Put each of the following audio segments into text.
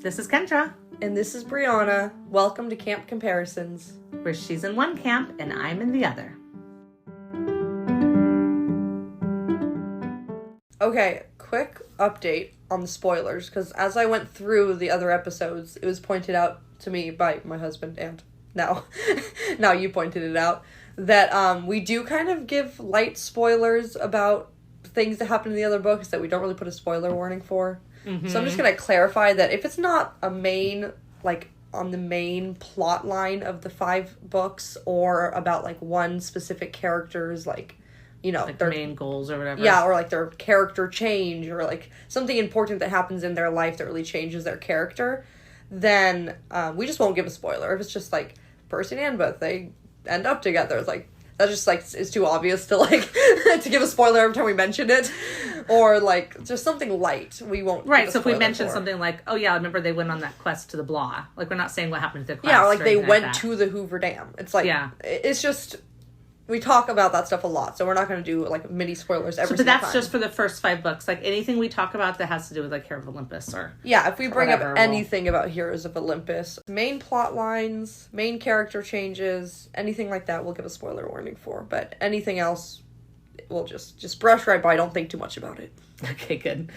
This is Kendra. And this is Brianna. Welcome to Camp Comparisons. Where she's in one camp and I'm in the other. Okay, quick update on the spoilers, because as I went through the other episodes, it was pointed out to me by my husband, and now you pointed it out, that we do kind of give light spoilers about things that happen in the other books that we don't really put a spoiler warning for. Mm-hmm. So I'm just going to clarify that if it's not a main, like, on the main plot line of the 5 books, or about, like, one specific character's, like, you know, like their main goals or whatever. Yeah, or like their character change, or like something important that happens in their life that really changes their character, then we just won't give a spoiler. If it's just like Percy and Annabeth, they end up together, it's like, that just like is too obvious to like to give a spoiler every time we mention it, or like just something light, we won't. Right. So if we mention something like, oh yeah, I remember they went on that quest to the blah. Like, we're not saying what happened to the quest. Yeah, or like they went to the Hoover Dam. It's like, yeah, it's just. We talk about that stuff a lot, so we're not going to do, like, mini spoilers every single time. But that's just for the first 5 books. Like, anything we talk about that has to do with, like, Hero of Olympus or... Yeah, if we bring up anything about Heroes of Olympus, main plot lines, main character changes, anything like that, we'll give a spoiler warning for. But anything else, we'll just brush right by. Don't think too much about it. Okay, good.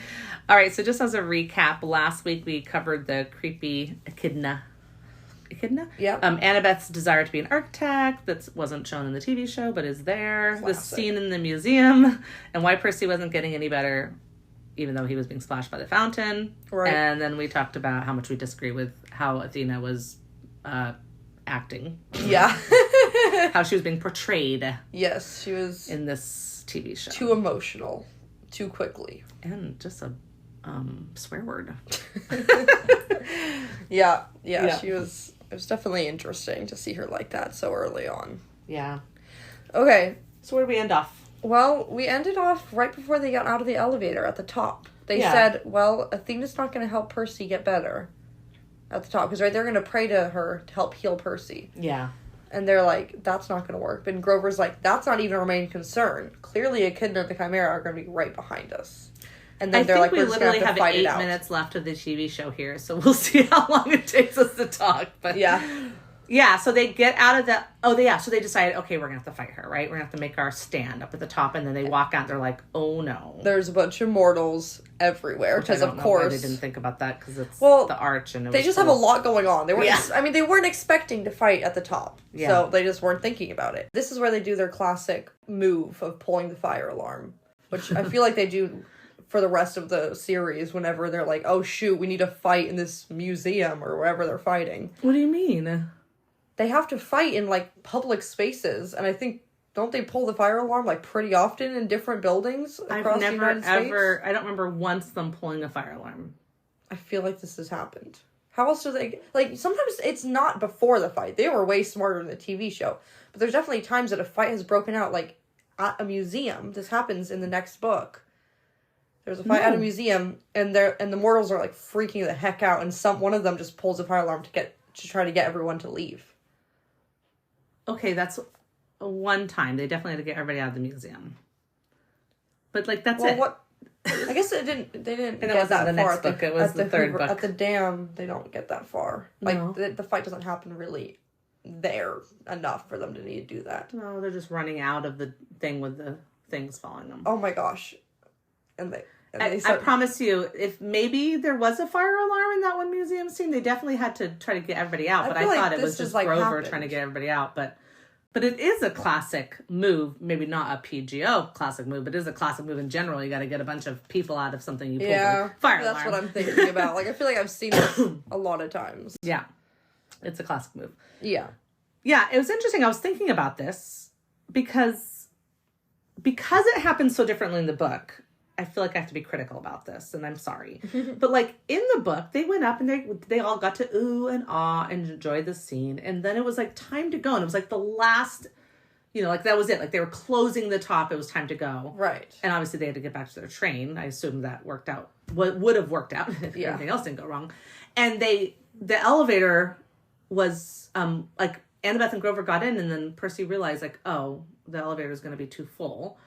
All right, so just as a recap, last week we covered the creepy echidna. Yeah. Annabeth's desire to be an architect that wasn't shown in the TV show, but is there. Classic. The scene in the museum, and why Percy wasn't getting any better, even though he was being splashed by the fountain. Right. And then we talked about how much we disagree with how Athena was acting. Yeah. How she was being portrayed. Yes, she was. In this TV show. Too emotional. Too quickly. And just a swear word. Yeah, she was... It was definitely interesting to see her like that so early on. Yeah. Okay. So where did we end off? Well, we ended off right before they got out of the elevator at the top. They said, well, Athena's not going to help Percy get better at the top. Because, right, they're going to pray to her to help heal Percy. Yeah. And they're like, that's not going to work. But Grover's like, that's not even our main concern. Clearly, Echidna and the Chimera are going to be right behind us. And then they're like, we're just going to have to fight it out. We literally have 8 minutes left of the TV show here, so we'll see how long it takes us to talk. But yeah, so they get out of the... so they decided, okay, we're going to have to fight her, right? We're going to have to make our stand up at the top, and then they walk out, and they're like, oh no. There's a bunch of mortals everywhere, because of course... Why they didn't think about that, because it's the arch, and they just have a lot going on. They weren't, they weren't expecting to fight at the top, so they just weren't thinking about it. This is where they do their classic move of pulling the fire alarm, which I feel like they do... for the rest of the series, whenever they're like, oh shoot, we need to fight in this museum or wherever they're fighting. What do you mean? They have to fight in, like, public spaces, and I think, don't they pull the fire alarm, like, pretty often in different buildings across the United States? I don't remember once them pulling a fire alarm. I feel like this has happened. How else do they, like, sometimes it's not before the fight. They were way smarter in the TV show. But there's definitely times that a fight has broken out, like, at a museum. This happens in the next book. There's a fight at a museum, and the mortals are like freaking the heck out, and one of them just pulls a fire alarm to try to get everyone to leave. Okay, that's one time. They definitely had to get everybody out of the museum. But like that's it. What? I guess they didn't and get that far. The next book. It was the third book. At the dam, they don't get that far. Like no. the fight doesn't happen really there enough for them to need to do that. No, they're just running out of the thing with the things following them. Oh my gosh. I promise you, if maybe there was a fire alarm in that one museum scene, they definitely had to try to get everybody out. But I thought it was just like Grover trying to get everybody out. But it is a classic move. Maybe not a PGO classic move, but it is a classic move in general. You got to get a bunch of people out of something you pulled a fire alarm. That's what I'm thinking about. Like, I feel like I've seen this a lot of times. Yeah. It's a classic move. Yeah. Yeah, it was interesting. I was thinking about this because it happened so differently in the book. I feel like I have to be critical about this, and I'm sorry. But, like, in the book, they went up and they all got to ooh and ah and enjoy the scene. And then it was, like, time to go. And it was, like, the last, like, that was it. Like, they were closing the top. It was time to go. Right. And obviously they had to get back to their train. I assume that worked out. What would have worked out if anything else didn't go wrong. And the elevator was, like, Annabeth and Grover got in, and then Percy realized, like, oh, the elevator is going to be too full.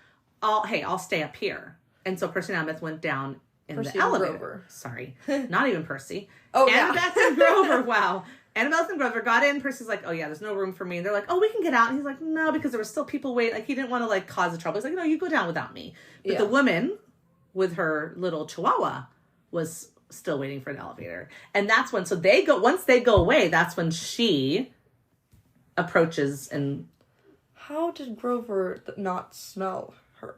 I'll stay up here. And so Percy and Annabeth went down in Percy the elevator. Grover. Sorry, not even Percy. Oh, Annabeth and Grover. Wow. Annabeth and Grover got in. Percy's like, oh yeah, there's no room for me. And they're like, oh, we can get out. And he's like, no, because there were still people waiting. Like, he didn't want to like cause the trouble. He's like, no, you go down without me. But the woman with her little chihuahua was still waiting for an elevator. And that's when, once they go away, that's when she approaches and... How did Grover not smell her?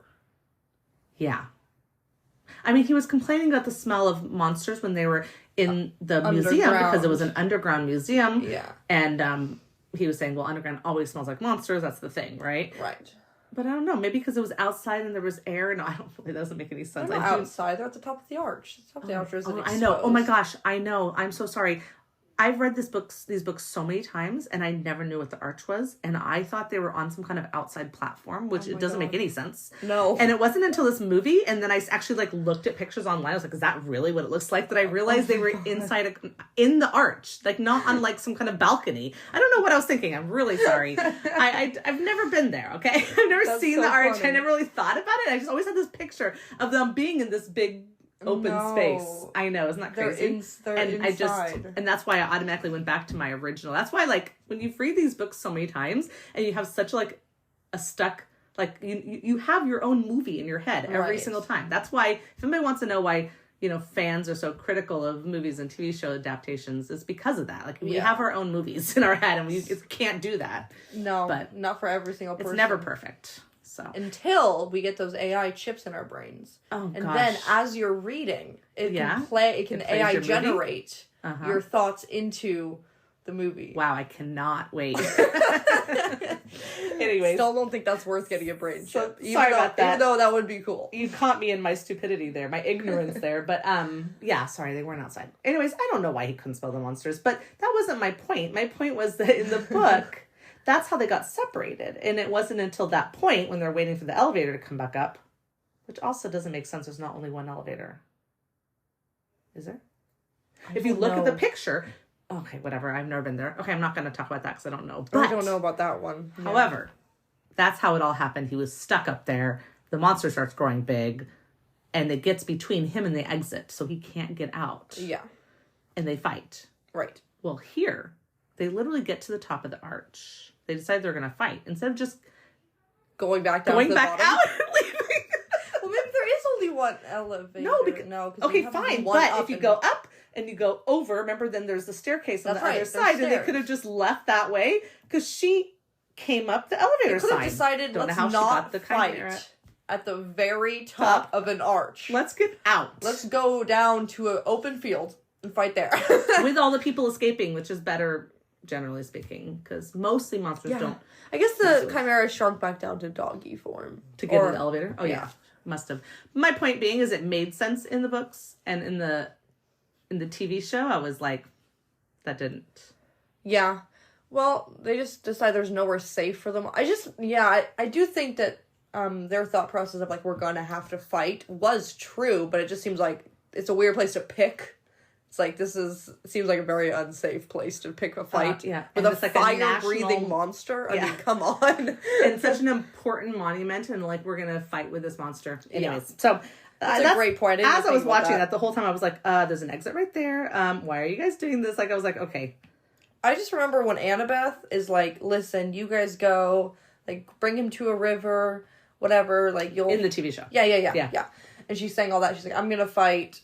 Yeah. I mean, he was complaining about the smell of monsters when they were in the museum because it was an underground museum. Yeah. And he was saying, well, underground always smells like monsters. That's the thing, right? Right. But I don't know. Maybe because it was outside and there was air. No, I don't really. That doesn't make any sense. They're not outside. They're at the top of the arch. The top of the arch isn't exposed. I know. Oh my gosh. I know. I'm so sorry. I've read these books so many times, and I never knew what the arch was, and I thought they were on some kind of outside platform, which it doesn't make any sense. No. And it wasn't until this movie, and then I actually like looked at pictures online. I was like, "Is that really what it looks like?" That I realized they were inside in the arch, like not on like some kind of balcony. I don't know what I was thinking. I'm really sorry. I've never been there. Okay, I've never seen the arch. Funny. I never really thought about it. I just always had this picture of them being in this big open space. I know, isn't that crazy? They're inside. And that's why I automatically went back to my original. That's why, like, when you read these books so many times and you have such like a stuck, like you have your own movie in your head every single time. That's why, if anybody wants to know why, you know, fans are so critical of movies and TV show adaptations, it's because of that. Like, we have our own movies in our head, and we can't do that. No, but not for every single person. It's never perfect. So until we get those AI chips in our brains. Oh, and then as you're reading, it can AI generate your thoughts into the movie. Wow, I cannot wait. Anyways. Still don't think that's worth getting a brain chip. Sorry about that. Even though that would be cool. You caught me in my stupidity there, my ignorance there. But yeah, sorry, they weren't outside. Anyways, I don't know why he couldn't spell the monsters, but that wasn't my point. My point was that in the book, that's how they got separated. And it wasn't until that point when they're waiting for the elevator to come back up, which also doesn't make sense. There's not only one elevator. Is there? If you look at the picture, okay, whatever. I've never been there. Okay, I'm not going to talk about that because I don't know. But I don't know about that one. Yeah. However, that's how it all happened. He was stuck up there. The monster starts growing big, and it gets between him and the exit, so he can't get out. Yeah. And they fight. Right. Well, here, they literally get to the top of the arch. They decide they're going to fight instead of just going back down. Going back out and leaving. Well, maybe there is only one elevator. No, because okay, fine. But if you go up and you go over, remember, then there's the staircase on the other side, and they could have just left that way because she came up the elevator side. They could have decided let's not fight at the very top of an arch. Let's get out. Let's go down to an open field and fight there with all the people escaping, which is better. Generally speaking, because mostly monsters don't. I guess the Chimera shrunk back down to doggy form to get in the elevator. Oh yeah, must have. My point being is it made sense in the books, and in the TV show, I was like, that didn't. Yeah, well, they just decide there's nowhere safe for them. I do think that their thought process of like we're gonna have to fight was true, but it just seems like it's a weird place to pick. It's like, seems like a very unsafe place to pick a fight. With a fire-breathing monster. I mean, come on. And such an important monument, and like, we're going to fight with this monster. Anyways, so... That's a great point. As I was watching that, the whole time I was like, there's an exit right there. Why are you guys doing this? Like, I was like, okay. I just remember when Annabeth is like, listen, you guys go, like, bring him to a river, whatever, like, you'll... In the TV show. Yeah. And she's saying all that. She's like, I'm going to fight...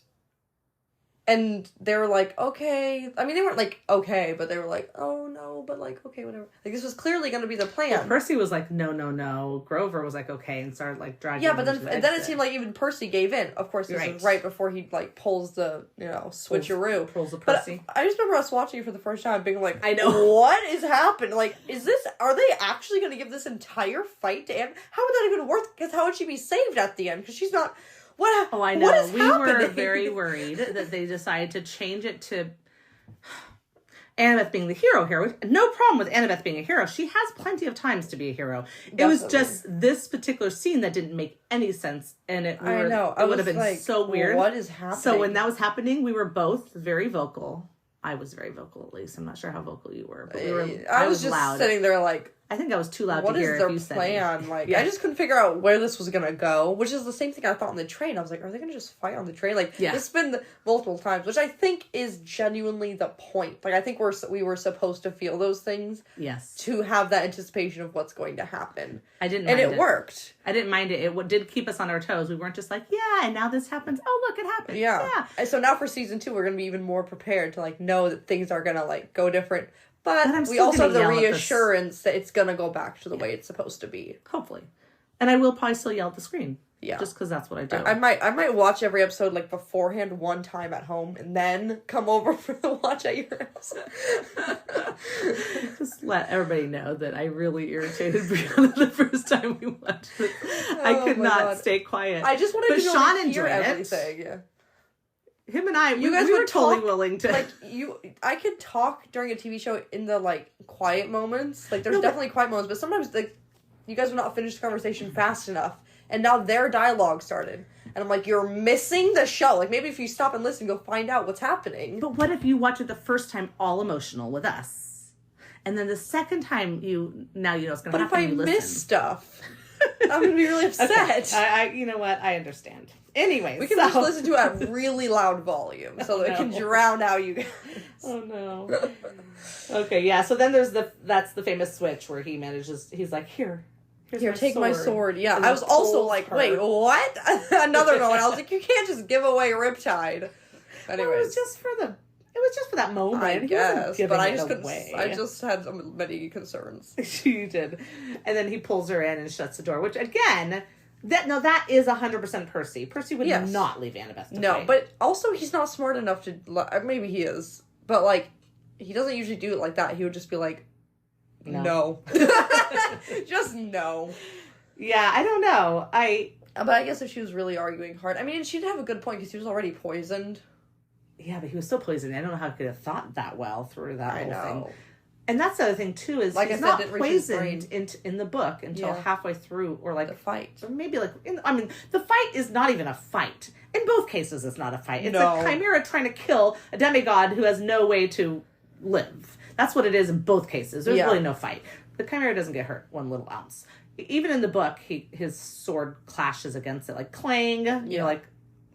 And they were like, okay. I mean, they weren't like, okay, but they were like, oh, no, but like, okay, whatever. Like, this was clearly going to be the plan. Well, Percy was like, no. Grover was like, okay, and started like dragging him. Yeah, but then it seemed like even Percy gave in. Of course, this is right before he like pulls the, switcheroo. Pulls the Percy. But I just remember us watching it for the first time being like, I know. What is happening? Like, are they actually going to give this entire fight to Anne? How would that even work? Because how would she be saved at the end? Because she's not... Oh, I know. What is happening? Were very worried that they decided to change it to Annabeth being the hero here. No problem with Annabeth being a hero. She has plenty of times to be a hero. Definitely. It was just this particular scene that didn't make any sense. And it would have been like, so weird. What is happening? So when that was happening, we were both very vocal. I was very vocal, at least. I'm not sure how vocal you were. But I was just loud. Sitting there like... I think I was too loud to hear if you said what is their plan? Like, I just couldn't figure out where this was gonna go, which is the same thing I thought on the train. I was like, are they gonna just fight on the train? Like, it's been multiple times, which I think is genuinely the point. Like, I think we were supposed to feel those things. Yes. To have that anticipation of what's going to happen. I didn't mind it. And it worked. I didn't mind it. It did keep us on our toes. We weren't just like, yeah, and now this happens. Oh, look, it happened. Yeah. And so now for season 2, we're gonna be even more prepared to, like, know that things are gonna, like, go different. But we also have the reassurance that it's going to go back to the way it's supposed to be. Hopefully. And I will probably still yell at the screen. Yeah. Just because that's what I do. I might watch every episode, like, beforehand one time at home and then come over for the watch at your house. Just let everybody know that I really irritated Brianna the first time we watched it. I could not stay quiet. I just wanted to know Sean enjoyed everything. Yeah. Him and I, we were totally willing to. Like, I could talk during a TV show in the, like, quiet moments. Like, there's definitely quiet moments, but sometimes, like, you guys would not finish the conversation fast enough. And now their dialogue started. And I'm like, you're missing the show. Like, maybe if you stop and listen, go find out what's happening. But what if you watch it the first time all emotional with us? And then the second time you know what's going to happen. But if I miss stuff, I'm going to be really upset. Okay. You know what? I understand. Anyways, we can just listen to it at really loud volume so that it can drown out you guys. Oh no. Okay, yeah. So then that's the famous switch where he's like, here, take my sword. Yeah, I was also like, wait, what? Another one. I was like, you can't just give away Riptide. Anyways, well, it was just for that moment. I guess, but I just had many concerns. She did, and then he pulls her in and shuts the door. Which again. That is 100% Percy. Percy would not leave Annabeth to fight. But also he's not smart enough to... Maybe he is. But, like, he doesn't usually do it like that. He would just be like, no. Just no. Yeah, I don't know. But I guess if she was really arguing hard... I mean, she'd have a good point because he was already poisoned. Yeah, but he was still poisoned. I don't know how he could have thought that well through that whole thing. And that's the other thing, too, is he's not poisoned in the book until halfway through, or like... The fight. Or maybe like... the fight is not even a fight. In both cases, it's not a fight. It's a chimera trying to kill a demigod who has no way to live. That's what it is in both cases. There's really no fight. The chimera doesn't get hurt one little ounce. Even in the book, his sword clashes against it, like clang, you know, like...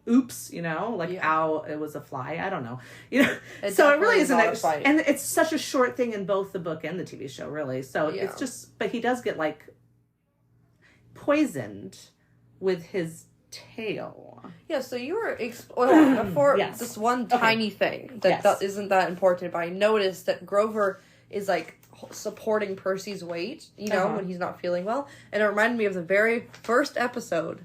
Oops, ow, it was a fly. I don't know. So it really isn't a fight. And it's such a short thing in both the book and the TV show, really. So it's just, but he does get like poisoned with his tail. Yeah, so you were before this one tiny thing that isn't that important, but I noticed that Grover is like supporting Percy's weight, when he's not feeling well. And it reminded me of the very first episode.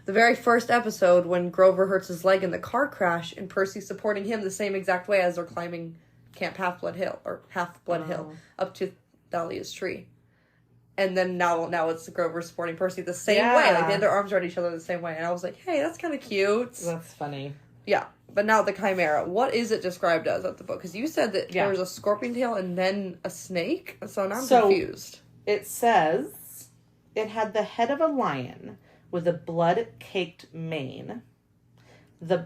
The very first episode when Grover hurts his leg in the car crash and Percy's supporting him the same exact way as they're climbing Camp Half-Blood Hill up to Thalia's tree. And then now it's Grover supporting Percy the same way. Like, they had their arms around each other the same way. And I was like, hey, that's kind of cute. That's funny. Yeah. But now the Chimera, what is it described as at the book? Because you said that there was a scorpion tail and then a snake. So now I'm confused. It says it had the head of a lion with a blood-caked mane,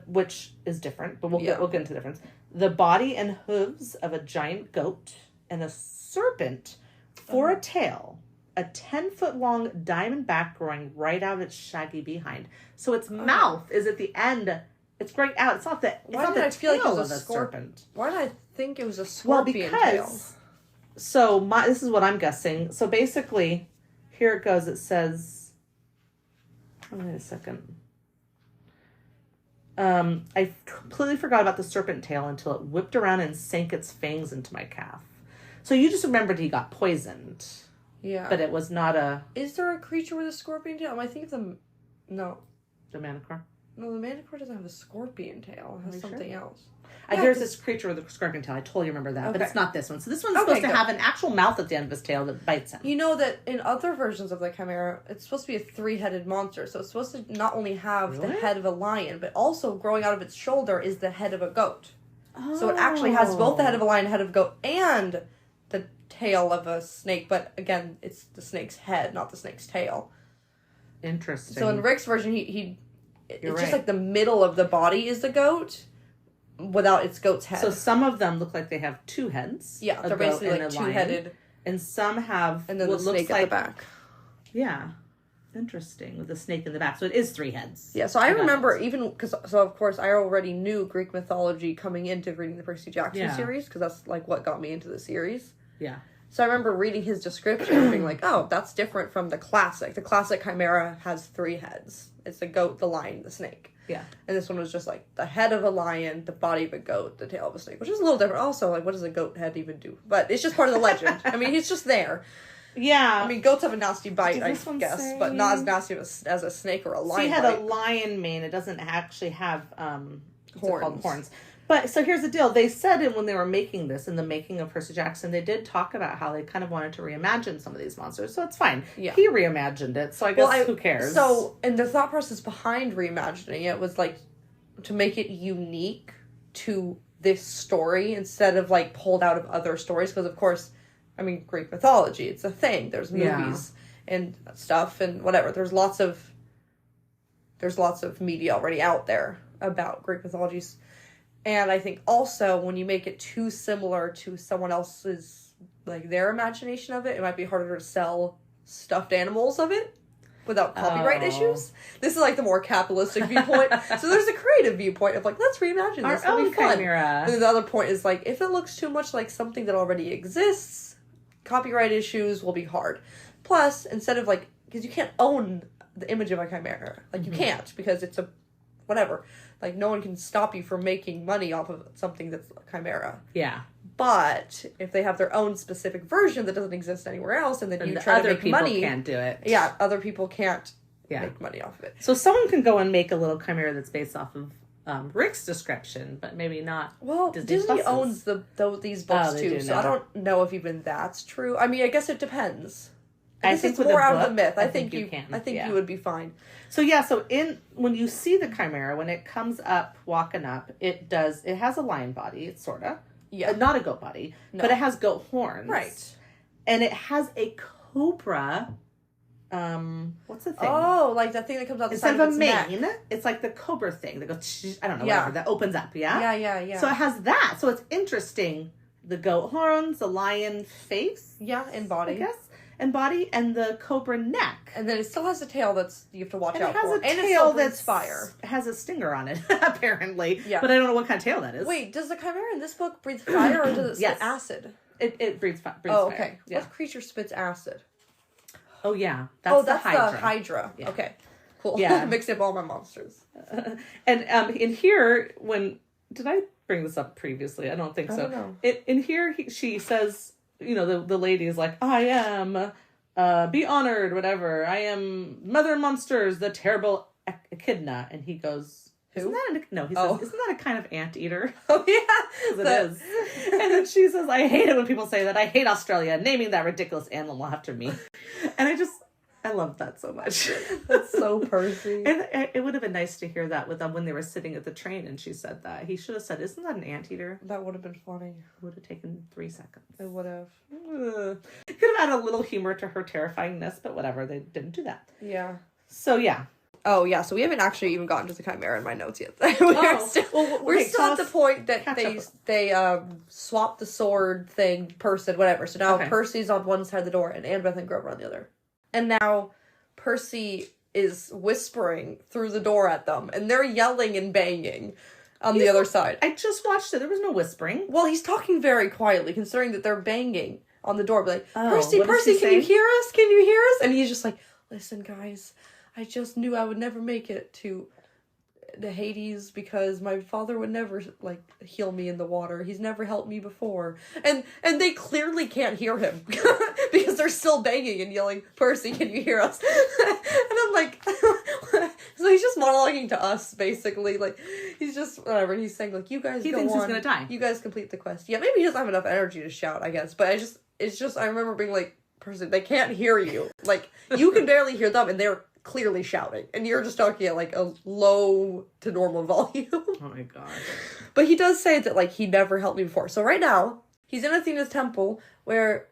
which is different, but we'll get into the difference. The body and hooves of a giant goat, and a serpent for a tail, a 10-foot-long diamond back growing right out of its shaggy behind. So its mouth is at the end. It's growing out. It's not the tail of a serpent. Why did I think it was a scorpion tail? So this is what I'm guessing. So basically, here it goes. It says... Wait a second. I completely forgot about the serpent tail until it whipped around and sank its fangs into my calf. So you just remembered he got poisoned. Yeah. But it was not a... Is there a creature with a scorpion tail? I think No. The Manticore? No, the Manticore doesn't have a scorpion tail. It has something else. There's this creature with a scorpion tail. I totally remember that. But it's not this one. So this one's supposed to have an actual mouth at the end of his tail that bites him. You know that in other versions of the Chimera, it's supposed to be a 3-headed monster. So it's supposed to not only have the head of a lion, but also growing out of its shoulder is the head of a goat. Oh. So it actually has both the head of a lion, head of a goat, and the tail of a snake. But again, it's the snake's head, not the snake's tail. Interesting. So in Rick's version, it's just like the middle of the body is the goat, without its goat's head. So some of them look like they have 2 heads. Yeah, they're basically like 2-headed. and some have and then the snake at the back. Yeah. Interesting, with the snake in the back. So it is 3 heads. Yeah, so I remember even, so of course I already knew Greek mythology coming into reading the Percy Jackson series, because that's like what got me into the series. Yeah. So I remember reading his description and being like, oh, that's different from the classic. The classic Chimera has 3 heads. It's the goat, the lion, the snake. Yeah. And this one was just like the head of a lion, the body of a goat, the tail of a snake, which is a little different. Also, like, what does a goat head even do? But it's just part of the legend. I mean, he's just there. Yeah. I mean, goats have a nasty bite, I guess, but not as nasty as a snake or a lion. So he had a lion mane. It doesn't actually have horns. But so here's the deal. They said it when they were making this, in the making of Percy Jackson, they did talk about how they kind of wanted to reimagine some of these monsters. So it's fine. Yeah. He reimagined it. So I guess who cares? So, and the thought process behind reimagining it was like to make it unique to this story instead of like pulled out of other stories. Because of course, I mean, Greek mythology, it's a thing. There's movies and stuff and whatever. There's lots of media already out there about Greek mythologies. And I think also when you make it too similar to someone else's, like their imagination of it, it might be harder to sell stuffed animals of it without copyright issues. This is like the more capitalistic viewpoint. So there's a creative viewpoint of like, let's reimagine this. It'll be fun. Chimera. And then the other point is like, if it looks too much like something that already exists, copyright issues will be hard. Plus, instead of like, because you can't own the image of a chimera. Like, you can't, because it's a, whatever. Like, no one can stop you from making money off of something that's a chimera. Yeah. But if they have their own specific version that doesn't exist anywhere else, and then you try to make money. Other people can't do it. Yeah, other people can't make money off of it. So someone can go and make a little chimera that's based off of Rick's description, but maybe not. Well, Disney owns these books too, so I don't know if even that's true. I mean, I guess it depends. I think it's more out of the myth. I think you can. I think you would be fine. So when you see the chimera, when it comes up, walking up, it has a lion body. It's sorta not a goat body, but it has goat horns, right? And it has a cobra. What's the thing? Oh, like that thing that comes out the side of its neck. Instead of a mane, it's like the cobra thing that goes, I don't know, whatever, that opens up, Yeah. So it has that. So it's interesting. The goat horns, the lion face. Yeah, and body. I guess. And body, and the cobra neck. And then it still has a tail that's, you have to watch out for. And it has a tail that's fire. Has a stinger on it, apparently. Yeah. But I don't know what kind of tail that is. Wait, does the chimera in this book breathe fire, or does it spit acid? It breathes fire. Oh, okay. Fire. Yeah. What creature spits acid? Oh, yeah. That's the Hydra. Yeah. Okay. Cool. Yeah. Mixed up all my monsters. And in here, did I bring this up previously? I don't think so. I don't know. In here, she says, the lady is like, I am, be honored, whatever. I am Mother Monsters, the terrible echidna. And he goes, Isn't that isn't that a kind of anteater? Oh, yeah. It is. And then she says, I hate it when people say that. I hate Australia, naming that ridiculous animal after me. And I love that so much. That's so Percy. And it would have been nice to hear that with them when they were sitting at the train and she said that. He should have said, isn't that an anteater? That would have been funny. It would have taken 3 seconds. It would have. It could have added a little humor to her terrifyingness, but whatever. They didn't do that. Yeah. So, yeah. Oh, yeah, so we haven't actually even gotten to the chimera in my notes yet. We're still at the point that they swapped the sword person, whatever. So now Percy's on one side of the door and Annabeth and Grover on the other. And now Percy is whispering through the door at them, and they're yelling and banging on the other side. I just watched it. There was no whispering. Well, he's talking very quietly, considering that they're banging on the door. Like, Percy, can you hear us? Can you hear us? And he's just like, listen, guys, I just knew I would never make it to the Hades because my father would never heal me in the water. He's never helped me before. And they clearly can't hear him because they're still banging and yelling, Percy, can you hear us? And I'm like, so he's just monologuing to us, basically. Like, he's just, whatever. And he's saying, like, you guys he thinks he's gonna die. You guys complete the quest. Yeah, maybe he doesn't have enough energy to shout, I guess. But it's just, I remember being like, Percy, they can't hear you. Like, you can barely hear them, and they're clearly shouting, and you're just talking at like a low to normal volume. Oh my god. But he does say that he never helped me before. So right now he's in Athena's temple where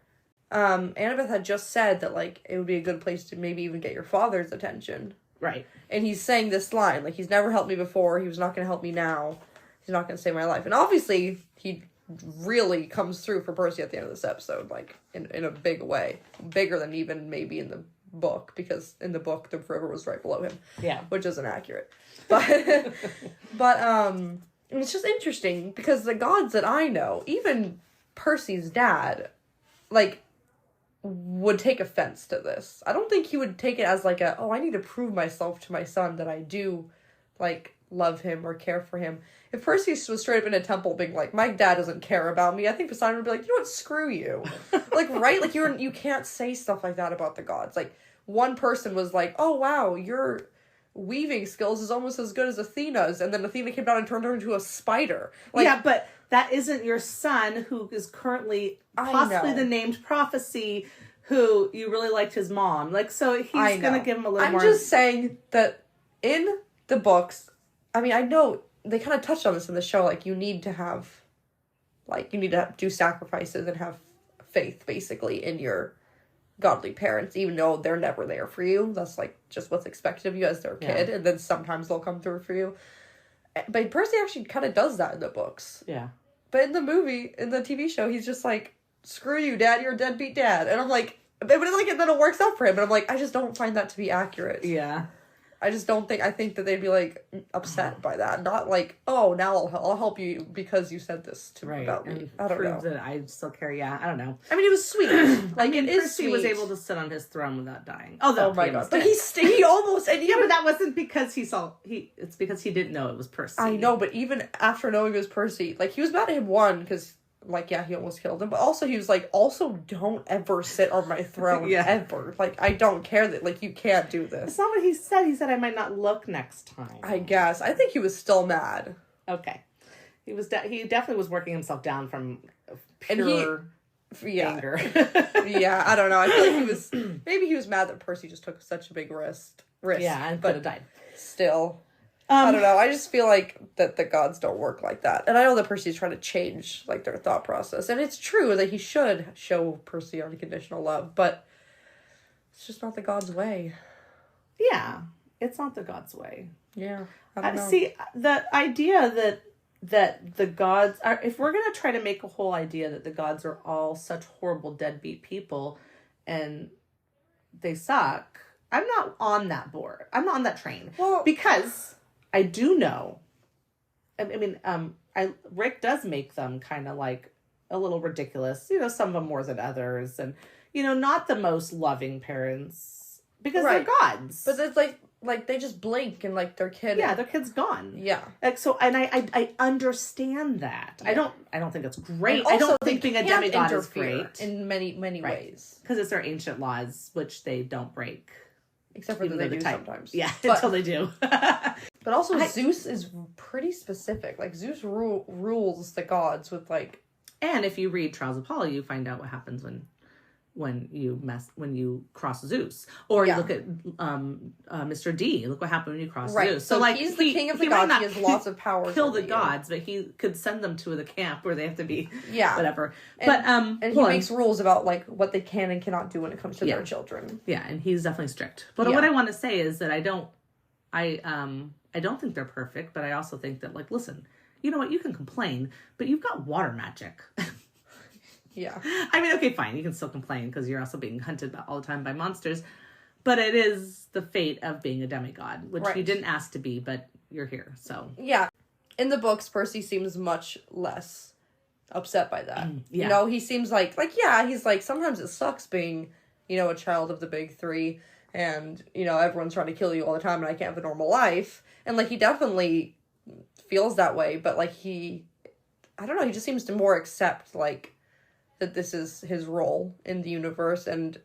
Annabeth had just said that it would be a good place to maybe even get your father's attention, right? And he's saying this line, he's never helped me before, he was not going to help me now, he's not going to save my life. And obviously he really comes through for Percy at the end of this episode, like, in a big way. Bigger than even maybe in the book, because in the book, the river was right below him. Yeah. Which isn't accurate. But, it's just interesting, because the gods that I know, even Percy's dad, like, would take offense to this. I don't think he would take it as like I need to prove myself to my son that I do, like, love him or care for him. If Percy was straight up in a temple being like, my dad doesn't care about me, I think Poseidon would be like, you know what, screw you. Like, right? Like, you can't say stuff like that about the gods. Like, one person was like, oh, wow, your weaving skills is almost as good as Athena's. And then Athena came down and turned her into a spider. Like, yeah, but that isn't your son, who is currently possibly the named prophecy, who you really liked his mom. Like, so he's going to give him a little more... I'm just saying that in the books, I mean, I know they kind of touched on this in the show, like, you need to do sacrifices and have faith, basically, in your godly parents, even though they're never there for you. That's, like, just what's expected of you as their kid, and then sometimes they'll come through for you. But Percy actually kind of does that in the books. Yeah. But in the movie, in the TV show, he's just like, screw you, Dad, you're a deadbeat dad. And I'm like, but then it works out for him. But I'm like, I just don't find that to be accurate. Yeah. I think that they'd be, like, upset by that. Not like, oh, now I'll help you because you said this about me. I don't know. That I still care. Yeah, I don't know. I mean, it was sweet. Like, it is Percy sweet. was able to sit on his throne without dying. Oh my God. But he almost... And yeah, but that wasn't because it's because he didn't know it was Percy. I know, but even after knowing it was Percy, like, he was mad at him, because... Like, yeah, he almost killed him. But also, he was like, also, don't ever sit on my throne, ever. Like, I don't care that, like, you can't do this. It's not what he said. He said, I might not look next time. I guess. I think he was still mad. Okay. He definitely was working himself down from pure anger. Yeah, I don't know. I feel like maybe he was mad that Percy just took such a big risk. Yeah, and could have died. Still. I don't know. I just feel like that the gods don't work like that. And I know that Percy's trying to change, like, their thought process. And it's true that he should show Percy unconditional love, but it's just not the gods' way. Yeah. It's not the gods' way. Yeah. I don't know. See, the idea that the gods are... If we're going to try to make a whole idea that the gods are all such horrible deadbeat people and they suck, I'm not on that board. I'm not on that train. Well... Because... I do know. I mean, Rick does make them kind of like a little ridiculous. You know, some of them more than others, and you know, not the most loving parents because they're gods. But it's like they just blink and like their kid. Yeah, their kid's gone. Yeah. Like so, and I understand that. Yeah. I don't think it's great. I don't think being a demigod is great in many ways because it's their ancient laws which they don't break. Except for they do sometimes. Yeah, until they do. But also, Zeus is pretty specific. Like, Zeus rules the gods with, like... And if you read Trials of Apollo, you find out what happens when you cross Zeus. Or you look at Mr. D. Look what happened when you cross Zeus. So, like, he's the king of the gods. He has lots of power. Kill the gods, but he could send them to the camp where they have to be whatever. And he makes rules about, like, what they can and cannot do when it comes to their children. Yeah, and he's definitely strict. But what I want to say is that I don't think they're perfect, but I also think that, like, listen, you know what? You can complain, but you've got water magic. Yeah. I mean, okay, fine. You can still complain because you're also being hunted all the time by monsters. But it is the fate of being a demigod, which you didn't ask to be, but you're here, so. Yeah. In the books, Percy seems much less upset by that. Yeah. You know, he seems like, yeah, he's like, sometimes it sucks being, you know, a child of the big three. And, you know, everyone's trying to kill you all the time and I can't have a normal life. And, like, he definitely feels that way. But, like, I don't know, he just seems to more accept, like, that this is his role in the universe and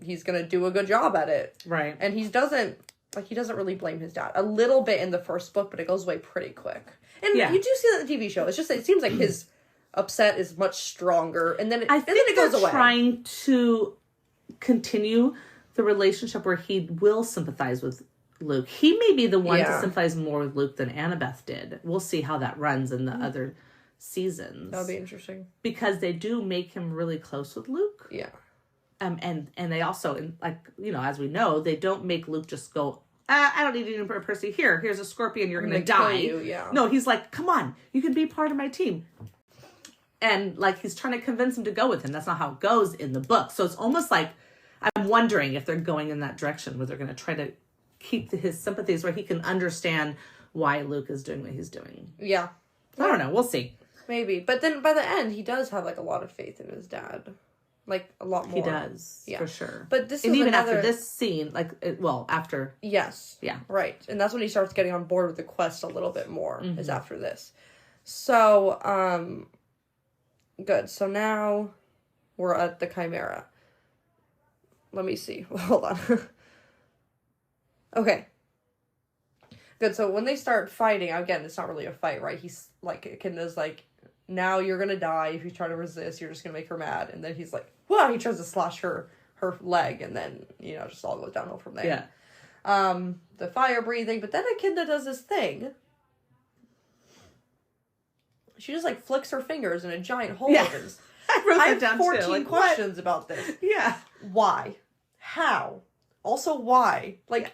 he's going to do a good job at it. Right. And he doesn't really blame his dad. A little bit in the first book, but it goes away pretty quick. And you do see that in the TV show. It's just, it seems like his upset is much stronger. And then it goes away. Trying to continue the relationship where he will sympathize with Luke. He may be the one to sympathize more with Luke than Annabeth did. We'll see how that runs in the other seasons. That'll be interesting. Because they do make him really close with Luke. Yeah. And they also, like, you know, as we know, they don't make Luke just go, I don't need you for Percy. Here's a scorpion. You're going to die. You, yeah. No, he's like, come on. You can be part of my team. And, like, he's trying to convince him to go with him. That's not how it goes in the book. So it's almost like I'm wondering if they're going in that direction where they're going to try to keep his sympathies where he can understand why Luke is doing what he's doing. Yeah. I don't know. We'll see. Maybe. But then by the end, he does have, like, a lot of faith in his dad. Like, a lot more. He does, for sure. But this and is even after this scene, like, after. Yes. Yeah. Right. And that's when he starts getting on board with the quest a little bit more, is after this. So, good. So now we're at the Chimera. Let me see. Hold on. Okay. Good. So when they start fighting, again, it's not really a fight, right? He's like, Echidna's like, now you're gonna die if you try to resist. You're just gonna make her mad. And then he's like, well, he tries to slash her leg, and then, just all goes downhill from there. Yeah. The fire breathing, but then Echidna does this thing. She just, like, flicks her fingers and a giant hole opens. I have 14 questions about this. Yeah. Why? How? Also, why? Like,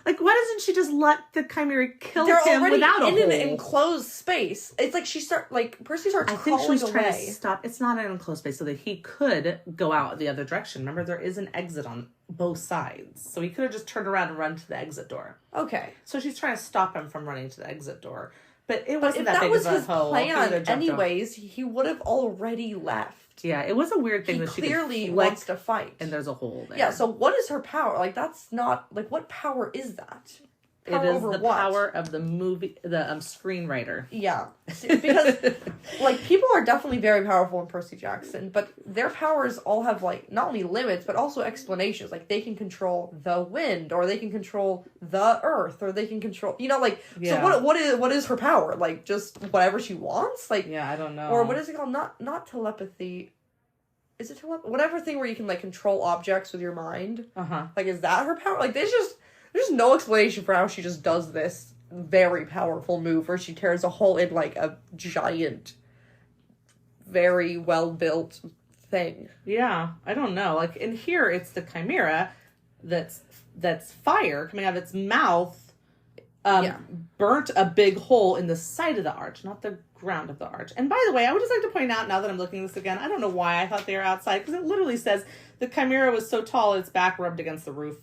why doesn't she just let the Chimera kill they're him already without a in hole? an enclosed space. It's like Percy starts I think crawling she's trying away. to stop. It's not an enclosed space, so that he could go out the other direction. Remember, there is an exit on both sides, so he could have just turned around and run to the exit door. Okay. So she's trying to stop him from running to the exit door, but it wasn't that big was of a his hole. plan, anyways, he would have already left. Yeah, it was a weird thing he that she clearly wants to fight, and there's a hole there. Yeah. So what is her power? Like, that's not like, what power is that? Power it is the what? Power of the movie, the screenwriter. Yeah, because like, people are definitely very powerful in Percy Jackson, but their powers all have, like, not only limits but also explanations. Like, they can control the wind, or they can control the earth, or they can control, So what is her power? Like, just whatever she wants? Like, yeah, I don't know. Or what is it called? Not telepathy. Is it telepathy? Whatever thing where you can, like, control objects with your mind. Like, is that her power? Like, there's no explanation for how she just does this very powerful move where she tears a hole in, like, a giant, very well-built thing. Yeah, I don't know. Like, in here, it's the Chimera that's fire coming out of its mouth, burnt a big hole in the side of the arch, not the ground of the arch. And by the way, I would just like to point out, now that I'm looking at this again, I don't know why I thought they were outside, because it literally says the Chimera was so tall its back rubbed against the roof.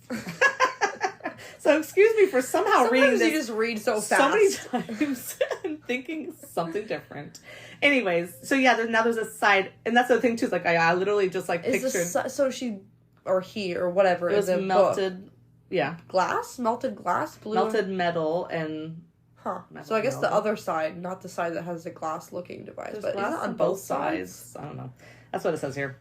So excuse me for somehow reading this. You just read so fast. So many times and thinking something different. Anyways, so yeah, there's a side, and that's the thing too. Is like I literally just, like, pictured. So she or he or whatever. It was melted. Book. Yeah. Melted glass, blue. Melted metal and. So I guess the other side, not the side that has the glass-looking device, but is it on both sides? I don't know. That's what it says here.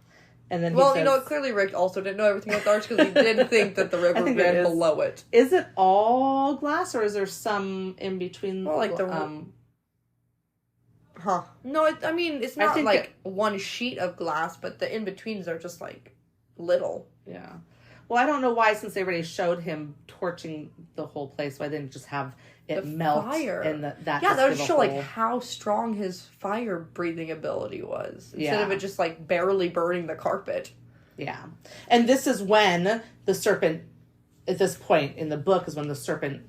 And then clearly Rick also didn't know everything about the arch, because he did think that the river ran below it. Is it all glass, or is there some in between? Well, like No, it's not like one sheet of glass, but the in-betweens are just, like, little. Yeah. Well, I don't know why, since they already showed him torching the whole place, why they didn't just have it melt fire. And that would show, like, how strong his fire breathing ability was, instead of it just, like, barely burning the carpet. Yeah. And this is when the serpent, at this point in the book, is when the serpent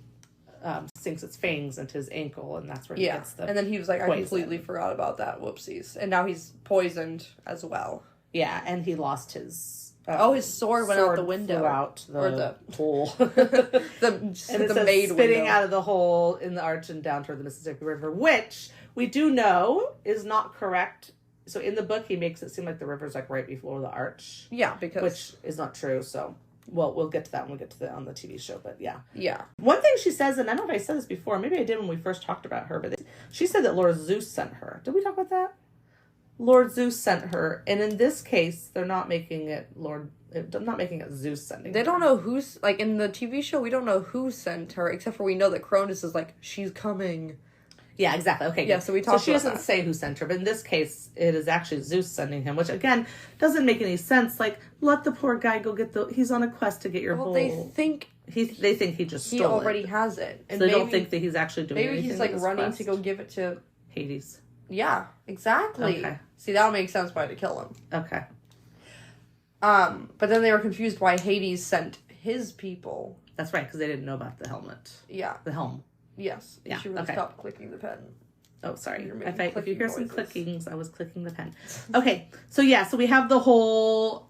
sinks its fangs into his ankle, and that's where he gets the and then he was like, poison. I completely forgot about that, whoopsies. And now he's poisoned as well. Yeah, and he lost his his sword went out the window. Flew out the hole. the maid spitting window. out of the hole in the arch and down toward the Mississippi River, which we do know is not correct. So in the book, he makes it seem like the river's, like, right before the arch. Yeah, which is not true. So, well, we'll get to that when we get to on the TV show. But yeah. Yeah. One thing she says, and I don't know if I said this before, maybe I did when we first talked about her, but she said that Lord Zeus sent her. Did we talk about that? Lord Zeus sent her, and in this case, they're not making it Zeus sending. They don't know who's, like, in the TV show, we don't know who sent her, except for we know that Cronus is like, she's coming. Yeah, exactly. Okay. Yeah, so we talked. So she doesn't say who sent her, but in this case, it is actually Zeus sending him, which again doesn't make any sense. Like, let the poor guy go get he's on a quest to get your bowl. They think he just stole it. He already has it, and so they don't think that he's actually doing anything. Maybe he's, like, running to go give it to Hades. Yeah, exactly. Okay. See, that would make sense why to kill him. Okay. But then they were confused why Hades sent his people. That's right, because they didn't know about the helmet. Yeah. The helm. Yes. Yeah. She really stopped clicking the pen. Oh, sorry. If you hear some clickings, I was clicking the pen. Okay. So we have the whole,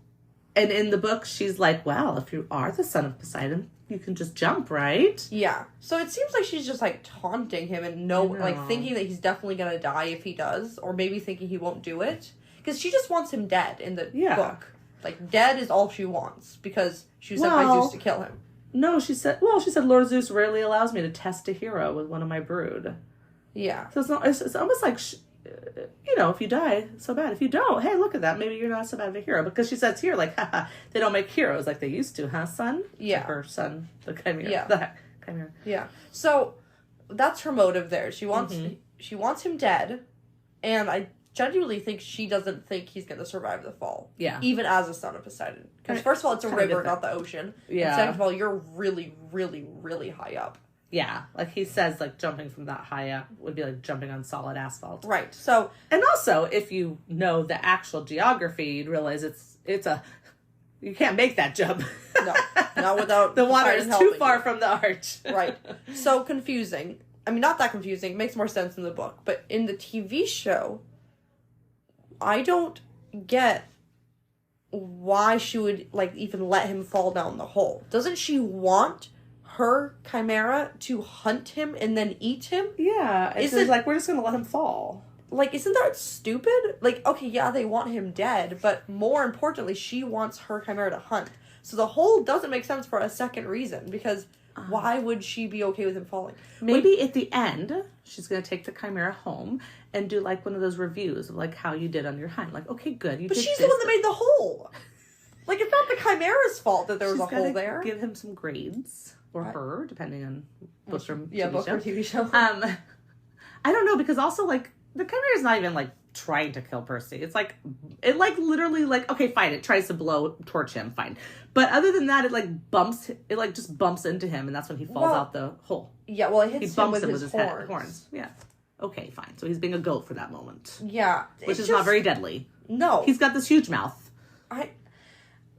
and in the book, she's like, well, if you are the son of Poseidon, you can just jump, right? Yeah. So it seems like she's just, like, taunting him and like, thinking that he's definitely gonna die if he does, or maybe thinking he won't do it. Because she just wants him dead in the book. Like, dead is all she wants, because she was sent by Zeus to kill him. No, she said, Lord Zeus rarely allows me to test a hero with one of my brood. Yeah. So it's almost like, if you die, so bad. If you don't, hey, look at that. Maybe you're not so bad of a hero. Because she says here, like, haha, they don't make heroes like they used to, huh, son? Yeah. Like her son, the Chimera. Yeah. The Chimera. Yeah. So, that's her motive there. She wants him dead, and I genuinely think she doesn't think he's going to survive the fall. Yeah. Even as a son of Poseidon. Because first of all, it's a river, not the ocean. Yeah. And second of all, you're really, really, really high up. Yeah. Like he says, like jumping from that high up would be like jumping on solid asphalt. Right. So. And also, if you know the actual geography, you'd realize you can't make that jump. No. Not without the water is too far from the arch. Right. So confusing. I mean, not that confusing. It makes more sense in the book. But in the TV show, I don't get why she would, like, even let him fall down the hole. Doesn't she want her Chimera to hunt him and then eat him? Yeah. It's like, we're just going to let him fall. Like, isn't that stupid? Like, okay, yeah, they want him dead, but more importantly, she wants her Chimera to hunt. So the hole doesn't make sense for a second reason, because why would she be okay with him falling? Maybe at the end, she's going to take the Chimera home and do, like, one of those reviews of, like, how you did on your hind. Like, okay, good. But she's the one that made the hole. Like, it's not the Chimera's fault that there was a hole there. Give him some grades. Or her, depending on book or TV show. I don't know, because also, like, the Chimera's not even, like, trying to kill Percy. It's like, it, like, literally, like, okay, fine, it tries to torch him, fine. But other than that, it just bumps into him, and that's when he falls out the hole. Yeah, well, it hits him with his horns. Yeah. Okay, fine. So he's being a goat for that moment. Yeah. Which is not very deadly. No. He's got this huge mouth.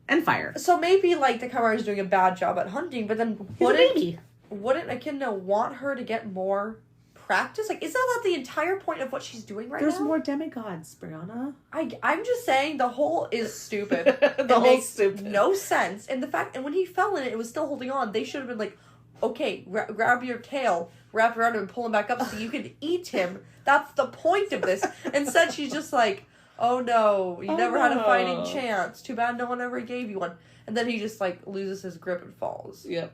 And fire. So maybe, like, the Chimera is doing a bad job at hunting, but then wouldn't Echidna want her to get more practice? Like, isn't that the entire point of what she's doing right now? There's more demigods, Brianna. I'm just saying the hole is stupid. The hole's stupid. No sense. And and when he fell in it was still holding on. They should have been like, okay, grab your tail, wrap around him and pull him back up so you can eat him. That's the point of this. Instead, she's just like, oh no, you never had a fighting chance. Too bad no one ever gave you one. And then he just, like, loses his grip and falls. Yep.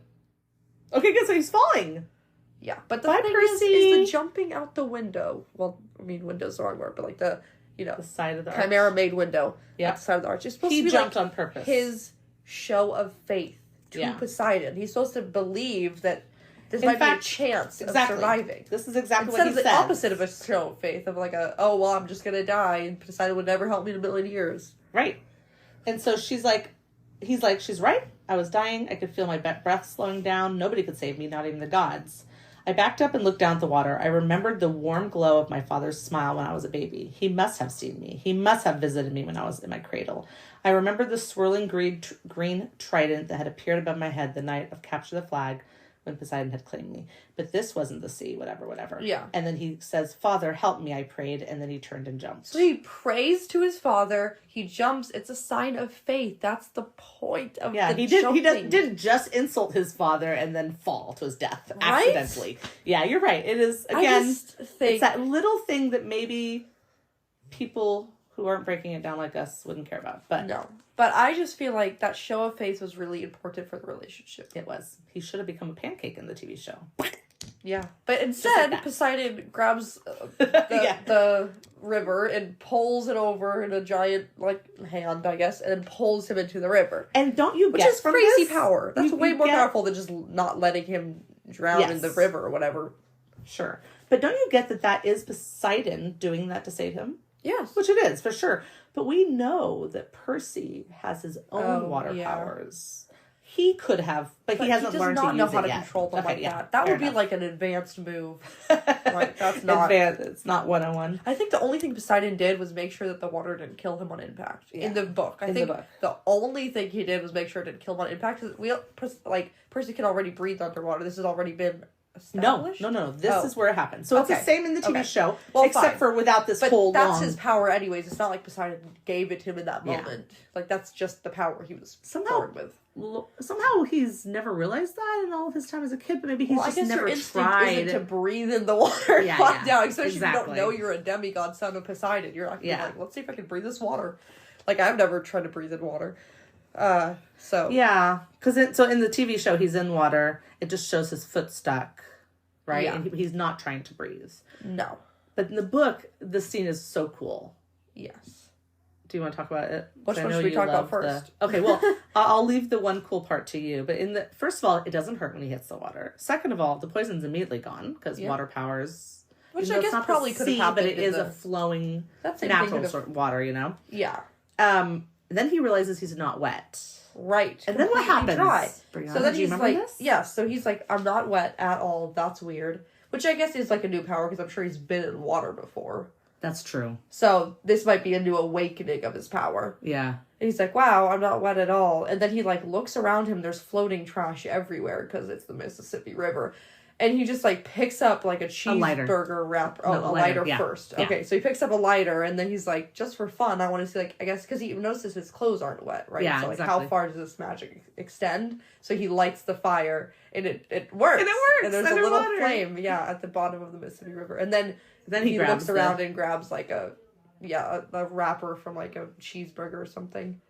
Okay, good, so he's falling. Yeah, but the thing is the jumping out the window. Well, I mean, window's the wrong word, but, like, the side of the Chimera made window at the side of the arch. It's supposed to be jumped like on purpose. His show of faith to Poseidon. He's supposed to believe that this might be a chance of surviving. This is exactly what he says. Instead of the opposite of a show of faith, of like I'm just going to die, and Poseidon would never help me in a million years. Right. And so she's right. I was dying. I could feel my breath slowing down. Nobody could save me, not even the gods. I backed up and looked down at the water. I remembered the warm glow of my father's smile when I was a baby. He must have seen me. He must have visited me when I was in my cradle. I remembered the swirling green trident that had appeared above my head the night of Capture the Flag when Poseidon had claimed me. But this wasn't the sea, whatever. Yeah. And then he says, Father, help me, I prayed. And then he turned and jumped. So he prays to his father. He jumps. It's a sign of faith. That's the point of the jumping. He didn't just insult his father and then fall to his death accidentally. Yeah, you're right. It is, again, it's that little thing that maybe people who aren't breaking it down like us wouldn't care about. But no. But I just feel like that show of faith was really important for the relationship. It was. He should have become a pancake in the TV show. Yeah. But instead, Poseidon grabs the river and pulls it over in a giant, like, hand, I guess, and then pulls him into the river. And don't you get from this? Which is crazy power. That's way more powerful than just not letting him drown in the river or whatever. Sure. But don't you get that is Poseidon doing that to save him? Yes. Which it is, for sure. But we know that Percy has his own water powers. He could have, but he hasn't learned to use it yet. He does not know how to control them like that. That would be like an advanced move. Like, that's not... It's not 101. I think the only thing Poseidon did was make sure that the water didn't kill him on impact. Yeah. In the book. I think the only thing he did was make sure it didn't kill him on impact. Because Percy can already breathe underwater. This has already been established? No. This is where it happens. So it's the same in the TV show, except for without this that's his power anyways. It's not like Poseidon gave it to him in that moment. Yeah. Like, that's just the power he was born with. Somehow he's never realized that in all of his time as a kid, but maybe he's just never tried. Isn't to breathe in the water and walk down, especially if you don't know you're a demigod son of Poseidon. You're actually like, let's see if I can breathe this water. Like, I've never tried to breathe in water. Because in the TV show he's in water. It just shows his foot stuck, right? Yeah. And he's not trying to breathe. No. But in the book, the scene is so cool. Yes. Do you want to talk about it? Which one should we talk about first? Okay, well, I'll leave the one cool part to you. But first of all, it doesn't hurt when he hits the water. Second of all, the poison's immediately gone because water powers. Which I guess probably could have happened. But it is a flowing, natural sort of water, you know? Yeah. Then he realizes he's not wet. Right. And then what happens? Dry. Brianna, so then he's like, this? So he's like, I'm not wet at all. That's weird. Which I guess is like a new power because I'm sure he's been in water before. That's true. So this might be a new awakening of his power. Yeah. And he's like, wow, I'm not wet at all. And then he like looks around him. There's floating trash everywhere because it's the Mississippi River. And he just like picks up like a cheeseburger wrapper. Oh, a lighter first. Yeah. Okay, so he picks up a lighter and then he's like, just for fun, I want to see like, I guess because he notices his clothes aren't wet, right? Yeah, so like how far does this magic extend? So he lights the fire and it works. And it works. And there's a little flame, at the bottom of the Mississippi River. And then he looks around and grabs like a wrapper from like a cheeseburger or something.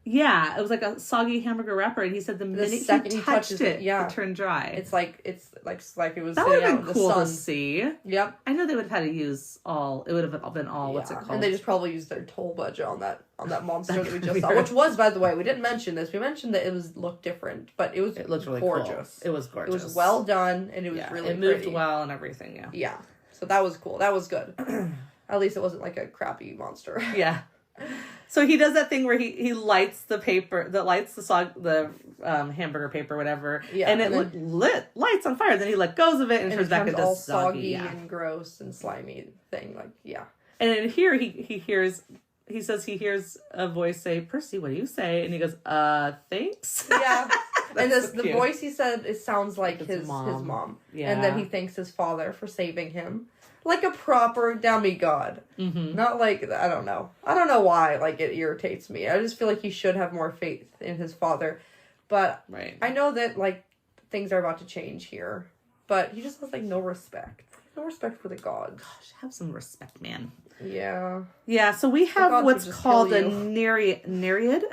Yeah, it was like a soggy hamburger wrapper, and he said the minute he touched it, it turned dry. It's like it was that sitting out in the cool sun. To see. Yep. I know they would have had to use all. It would have been all. What's it called? And they just probably used their toll budget on that monster that we just saw, which was, by the way, we didn't mention this. We mentioned that it looked different, but it looked really gorgeous. Cool. It was gorgeous. It was well done, and it was really it moved well and everything. Yeah. Yeah. So that was cool. That was good. At least it wasn't like a crappy monster. Yeah. So he does that thing where he lights the paper, the hamburger paper, whatever, and it lights on fire. Then he let goes of it and turns back into all soggy and gross and slimy thing. Like, yeah. And in here he says he hears a voice say, "Percy, what do you say?" And he goes, thanks." Yeah. And the voice he said, it sounds like his mom. Yeah. And then he thanks his father for saving him. Like a proper demigod. Mm-hmm. Not like, I don't know why, like, it irritates me. I just feel like he should have more faith in his father. But I know that, like, things are about to change here. But he just has, like, no respect. No respect for the gods. Gosh, have some respect, man. Yeah. Yeah, so we have what's called a Nereid. Nereid.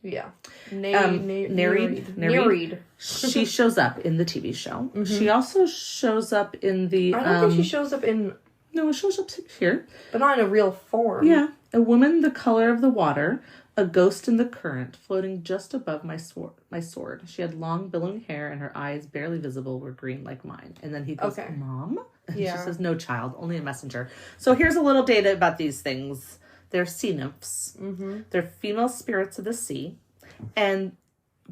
Yeah. Nereid. She shows up in the TV show. Mm-hmm. She also shows up in the... I don't think she shows up in... No, it shows up here. But not in a real form. Yeah. A woman the color of the water, a ghost in the current, floating just above my sword. She had long billowing hair and her eyes, barely visible, were green like mine. And then he goes, Mom? And she says, no, child, only a messenger. So here's a little data about these things. They're sea nymphs. Mm-hmm. They're female spirits of the sea. And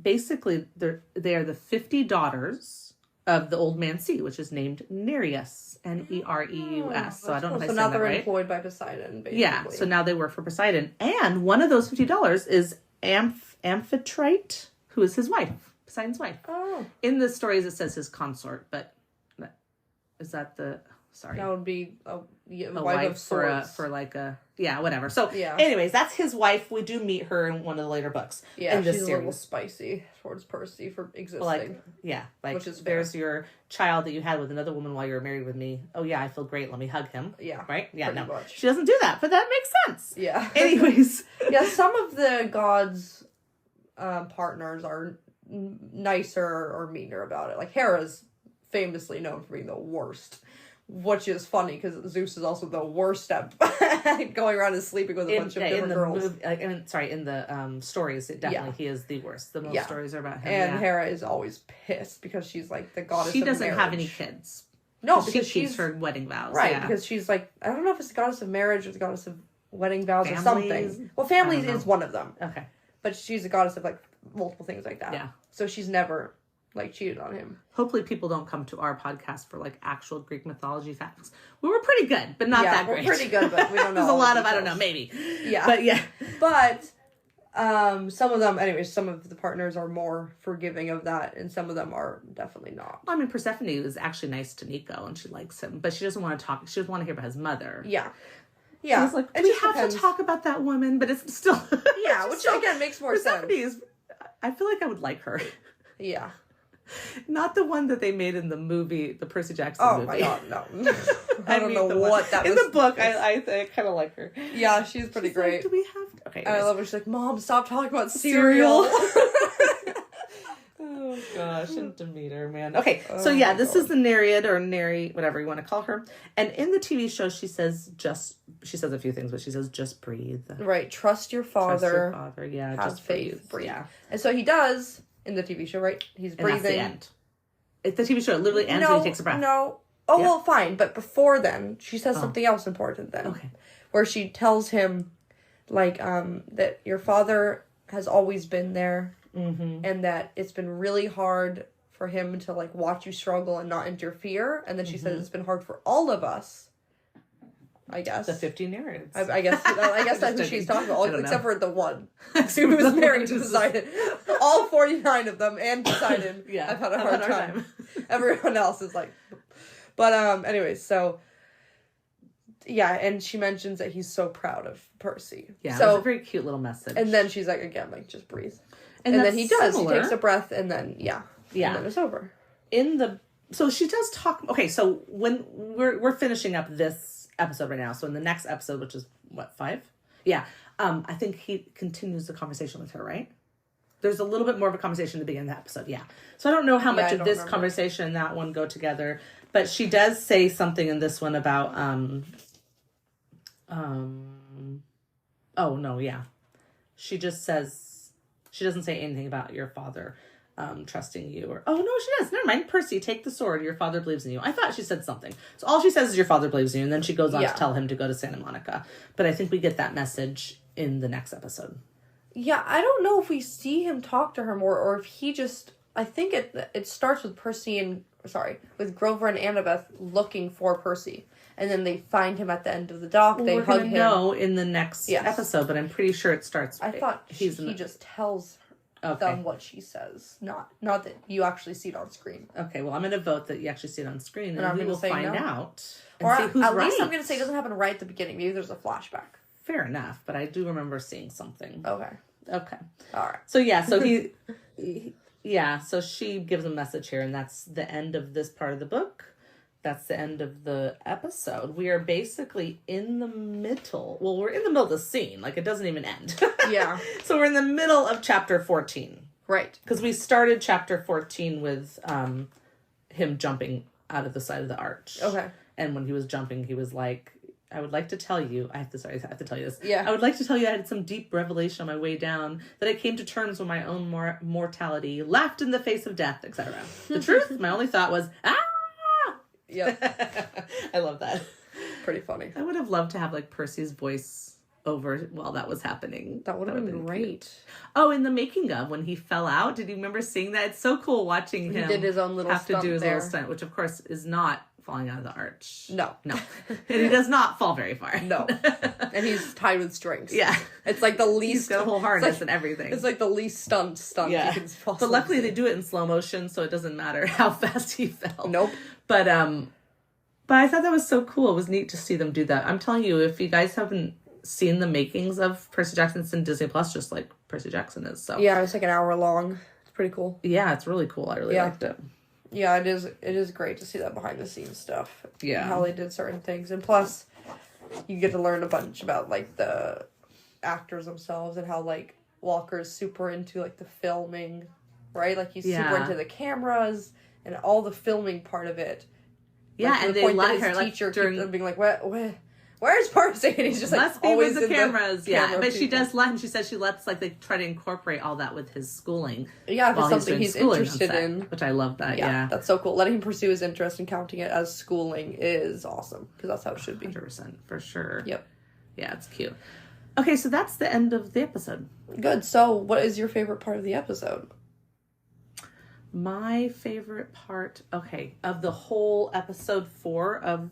basically, they are the 50 daughters of the old man sea, which is named Nereus. Nereus. So I don't know if I said that right. So now they're employed by Poseidon, basically. Yeah, so now they work for Poseidon. And one of those $50 is Amphitrite, who is his wife, Poseidon's wife. Oh. In the stories, it says his consort, but is that the... Sorry. That would be a wife of swords. For like a... Yeah, whatever. So, anyways, that's his wife. We do meet her in one of the later books. Yeah, in this she's series. a little spicy towards Percy for existing. Which is there's your child that you had with another woman while you were married with me. Oh, yeah, I feel great. Let me hug him. Yeah. Right? Yeah, no. Much. She doesn't do that, but that makes sense. Yeah. Anyways. Yeah, some of the gods' partners are nicer or meaner about it. Like, Hera's famously known for being the worst. Which is funny because Zeus is also the worst at going around and sleeping with a bunch of different girls. In the stories, he is the worst. The most stories are about him. And Hera is always pissed because she's like the goddess of marriage. She doesn't have any kids. No, because she keeps her wedding vows. Right, yeah. Because she's like, I don't know if it's the goddess of marriage or the goddess of wedding vows or something. Well, families is one of them. Okay. But she's a goddess of like multiple things like that. Yeah. So she's never... like cheated on him. Hopefully people don't come to our podcast for like actual Greek mythology facts. We were pretty good, but not that great. We're pretty good, but we don't know. There's a lot of, I don't know, maybe. Yeah. But yeah. But Some of them, anyways, some of the partners are more forgiving of that, and some of them are definitely not. Well, I mean, Persephone is actually nice to Nico, and she likes him, but she doesn't want to talk. She doesn't want to hear about his mother. Yeah. Yeah. She's like, we have to talk about that woman, but it's still... Yeah, which, again, makes more sense. Is, I feel like I would like her. Yeah. Not the one that they made in the movie, the Percy Jackson movie. Oh my god, no. I don't know what that was. In the book, I kind of like her. Yeah, she's pretty great. Like, do we have to... Okay. I love her. She's like, Mom, stop talking about cereal. Oh gosh, and Demeter, man. Okay, so yeah, this is the Nereid or Neri, whatever you want to call her. And in the TV show, she says a few things, but she says just breathe. Right, trust your father. Trust your father, yeah. Have just faith, breathe. Yeah. And so he does in the TV show, right? He's breathing. And that's the end. The TV show literally ends when he takes a breath. No. Oh, yeah. Well, fine. But before then, she says something else important then. Okay. Where she tells him, like, that your father has always been there. Mm-hmm. And that it's been really hard for him to, like, watch you struggle and not interfere. And then she says it's been hard for all of us. I guess. The 50 Nereids. I guess that's who she's talking about. Except for the one who was married to Poseidon. All 49 of them and Poseidon. Yeah. I've had a hard time. Everyone else is like... But, anyways, so... Yeah, and she mentions that he's so proud of Percy. Yeah, so, it was a very cute little message. And then she's like, again, like, just breathe. And then he does. Similar. He takes a breath, and then, yeah. And then it's over. So she does talk... Okay, so when we're finishing up this episode right now, so in the next episode, which is, 5? Yeah. I think he continues the conversation with her, right? There's a little bit more of a conversation at the beginning of the episode, yeah. So I don't know how much of this conversation and that one go together, but she does say something in this one about... oh, no, yeah. She just says... She doesn't say anything about your father trusting you. Or oh, no, she does. Never mind. Percy, take the sword. Your father believes in you. I thought she said something. So all she says is your father believes in you. And then she goes on to tell him to go to Santa Monica. But I think we get that message in the next episode. Yeah, I don't know if we see him talk to her more or if he just... I think it starts with with Grover and Annabeth looking for Percy. And then they find him at the end of the dock. They hug him. Know in the next episode, but I'm pretty sure it starts. I thought he just tells them what she says, not that you actually see it on screen. Okay, well, I'm going to vote that you actually see it on screen, and we will find out. And or see who's at least I'm going to say it doesn't happen right at the beginning. Maybe there's a flashback. Fair enough, but I do remember seeing something. Okay. All right. So so she gives a message here, and that's the end of this part of the book. That's the end of the episode. We are basically in the middle. Well, we're in the middle of the scene. Like, it doesn't even end. Yeah. So we're in the middle of chapter 14. Right. Because we started chapter 14 with him jumping out of the side of the arch. Okay. And when he was jumping, he was like, I would like to tell you, I have to tell you this. Yeah. I would like to tell you I had some deep revelation on my way down, that I came to terms with my own mortality, laughed in the face of death, etc. The truth, my only thought was, Yep. I love that. Pretty funny. I would have loved to have like Percy's voice over while that was happening. That would have been great. Cute. Oh, in the making of when he fell out, did you remember seeing that? It's so cool watching him. He did his own little have stunt to do his there. little stunt, which of course is not falling out of the arch. No. And he does not fall very far. No. And he's tied with strings. Yeah. It's like the least... He's got a whole harness and everything. It's like the least stunt you can possibly But luckily see. they do it in slow motion, so it doesn't matter how fast he fell. Nope. But I thought that was so cool. It was neat to see them do that. I'm telling you, if you guys haven't seen the makings of Percy Jackson, it's in Disney Plus, just like Percy Jackson is. So yeah, it's like an hour long. It's pretty cool. Yeah, it's really cool. I really liked it. Yeah, it is. It is great to see that behind the scenes stuff. Yeah, how they did certain things, and plus, you get to learn a bunch about like the actors themselves and how like Walker is super into like the filming, right? Like he's super into the cameras and all the filming part of it. Yeah, like, and they let her teacher like during keep being like, where's Percy? And he's just like must be always with the cameras. Yeah, but people. she does let him. She says she lets like they try to incorporate all that with his schooling. Yeah, if it's something he's interested in, which I love that. Yeah, that's so cool. Letting him pursue his interest and counting it as schooling is awesome because that's how it should be. 100% for sure. Yep. Yeah, it's cute. Okay, so that's the end of the episode. Good. So, what is your favorite part of the episode? My favorite part, of the whole episode 4 of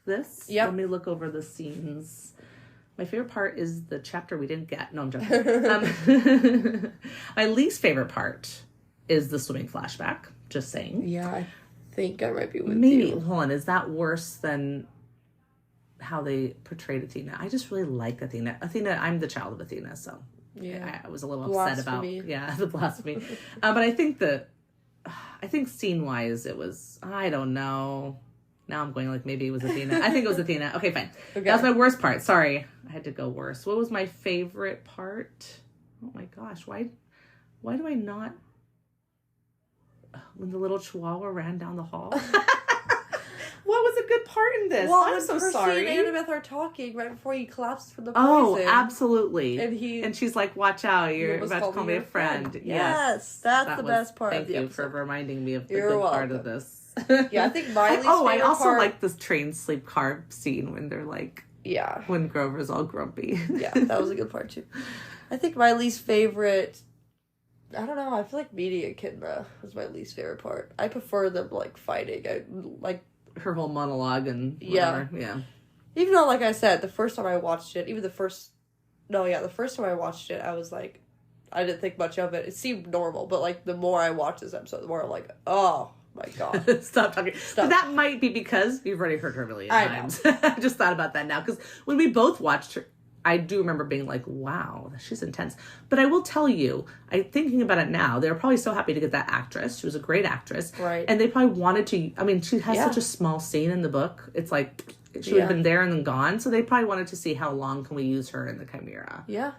this. Yep. Let me look over the scenes. My favorite part is the chapter we didn't get. No, I'm joking. My least favorite part is the swimming flashback. Just saying. Yeah, I think I might be with Maybe, you. hold on, is that worse than how they portrayed Athena? I just really like Athena. I'm the child of Athena, so yeah, I was a little upset about the blasphemy. But I think scene-wise it was, I don't know. Now I'm going like maybe it was Athena. I think it was Athena. Okay, fine. Okay. That was my worst part. Sorry. I had to go worse. What was my favorite part? Oh my gosh. Why do I not... When the little chihuahua ran down the hall? What was a good part in this? Well, I'm so Percy sorry. and Annabeth are talking right before he collapses from the poison. Oh, absolutely. And she's like, watch out, you're about to call me a friend. Yes, that's the best part of the episode. Thank you for reminding me of the good part of this. Yeah, I think my least favorite I also like this train sleep car scene when they're like... Yeah. When Grover's all grumpy. Yeah, that was a good part too. I think my least favorite... I don't know, I feel like Meaty and Echidna was my least favorite part. I prefer them, like, fighting. I like... Her whole monologue and whatever. Yeah. Even though, like I said, the first time I watched it, the first time I watched it, I was like... I didn't think much of it. It seemed normal, but, like, the more I watched this episode, the more I'm like, oh... My God. Stop talking. But that might be because you've already heard her a million times. I just thought about that now. Because when we both watched her, I do remember being like, wow, she's intense. But I will tell you, thinking about it now, they were probably so happy to get that actress. She was a great actress. Right. And they probably wanted to, I mean, she has such a small scene in the book. It's like, she would have been there and then gone. So they probably wanted to see how long can we use her in the Chimera. Yeah.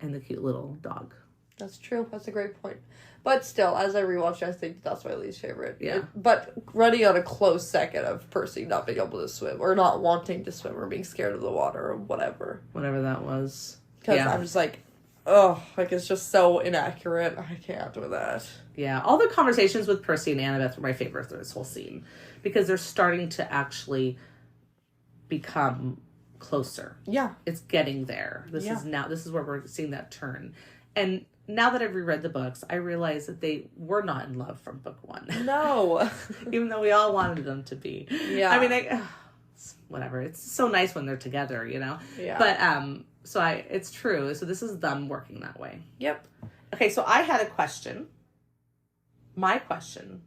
And the cute little dog. That's true. That's a great point. But still, as I rewatch, I think that's my least favorite. Yeah. But running on a close second of Percy not being able to swim, or not wanting to swim, or being scared of the water, or whatever. Whatever that was. Because I'm just like, oh, like it's just so inaccurate. I can't do that. Yeah. All the conversations with Percy and Annabeth were my favorite through this whole scene. Because they're starting to actually become closer. Yeah. It's getting there. This is where we're seeing that turn. And now that I've reread the books, I realize that they were not in love from book one. No. Even though we all wanted them to be. Yeah. I mean, whatever. It's so nice when they're together, you know? Yeah. But, it's true. So this is them working that way. Yep. Okay, so I had a question. My question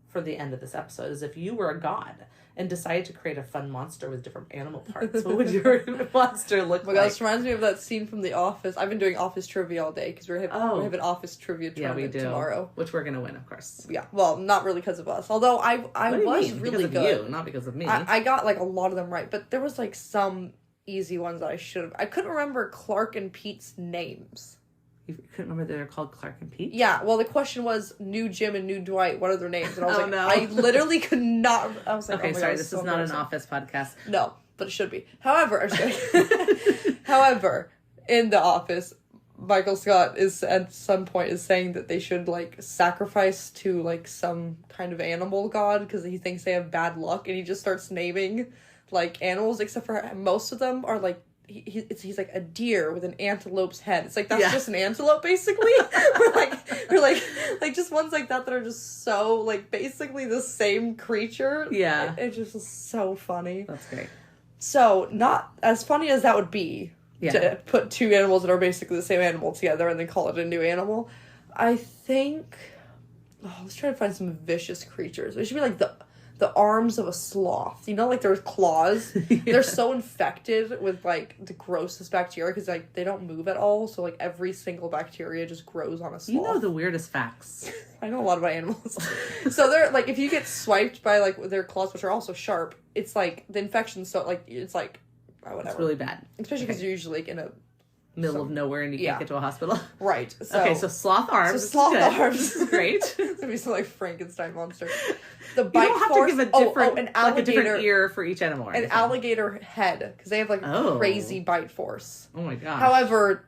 for the end of this episode is, if you were a god and decided to create a fun monster with different animal parts, what would your monster look like? This reminds me of that scene from The Office. I've been doing Office trivia all day because we have an Office trivia tournament tomorrow. Which we're going to win, of course. Yeah, well, not really because of us. Although I was really good. Because of you, not because of me. I got like a lot of them right, but there was like some easy ones that I should have. I couldn't remember Clark and Pete's names. You couldn't remember that they're called Clark and Pete? Yeah, well, the question was new Jim and new Dwight. What are their names? And I was like, no. I literally could not. I was like, okay, oh my sorry, God, this is not an Office podcast. No, but it should be. However, in The Office, Michael Scott is at some point is saying that they should like sacrifice to like some kind of animal god because he thinks they have bad luck, and he just starts naming like animals, except for most of them are like. He's like a deer with an antelope's head. It's like that's just an antelope basically. We're like just ones like that are just so like basically the same creature. Yeah, it just is so funny. That's great. So not as funny as that would be to put two animals that are basically the same animal together and then call it a new animal. I think let's try to find some vicious creatures. It should be like the arms of a sloth. You know, like there's claws. They're so infected with like the grossest bacteria because like they don't move at all. So like every single bacteria just grows on a sloth. You know the weirdest facts. I know a lot about animals. So they're like, if you get swiped by like their claws, which are also sharp, it's like the infection. So like it's like whatever. It's really bad, especially because you're usually like in a middle of nowhere and you can't get to a hospital. Right. So sloth arms. So sloth arms. This is great. It's gonna be some like Frankenstein monster. The bite you don't have to give a different, a different ear for each animal. An alligator head, because they have like crazy bite force. Oh my gosh. However,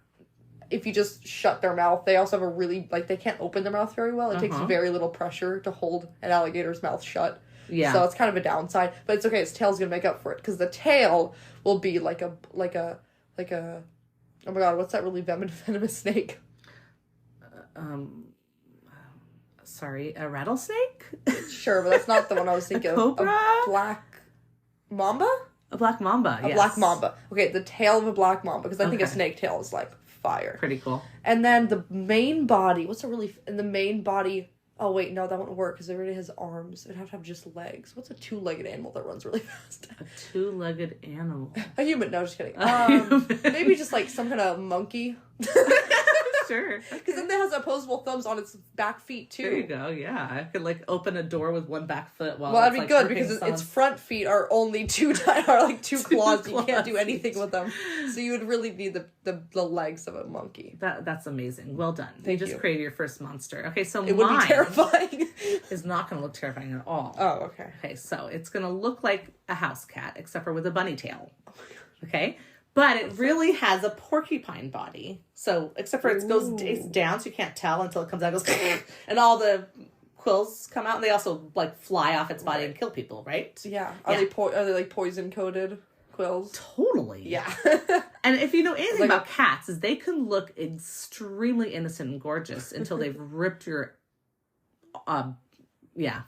if you just shut their mouth, they also have a really like they can't open their mouth very well. It takes very little pressure to hold an alligator's mouth shut. Yeah. So it's kind of a downside, but it's okay. Its tail's gonna make up for it because the tail will be like a oh my God, what's that really venomous snake? Sorry, a rattlesnake? Sure, but that's not the one I was thinking of. Cobra? A black mamba? A black mamba, A black mamba. Okay, the tail of a black mamba, because I think a snake tail is, like, fire. Pretty cool. And then the main body, in the main body... Oh, wait, no, that wouldn't work, because it already has arms. It'd have to have just legs. What's a two-legged animal that runs really fast? A two-legged animal. A human. No, just kidding. Maybe just, like, some kind of monkey. Sure. Because then it has opposable thumbs on its back feet, too. There you go, yeah. I could, like, open a door with one back foot while that'd be good, because its front feet are only two claws. You can't do anything with them. So you would really need the legs of a monkey. That's amazing. Well done. You just created your first monster. Okay, so it would be terrifying. Is not going to look terrifying at all. Oh, okay. Okay, so it's going to look like a house cat, except for with a bunny tail. Oh my god. Okay? But it really has a porcupine body. So, except for it's down, so you can't tell until it comes out and goes, and all the quills come out, and they also, like, fly off its body and kill people, right? Yeah. Are they, like, poison-coated quills? Totally. Yeah. And if you know anything about cats, is they can look extremely innocent and gorgeous until they've ripped your,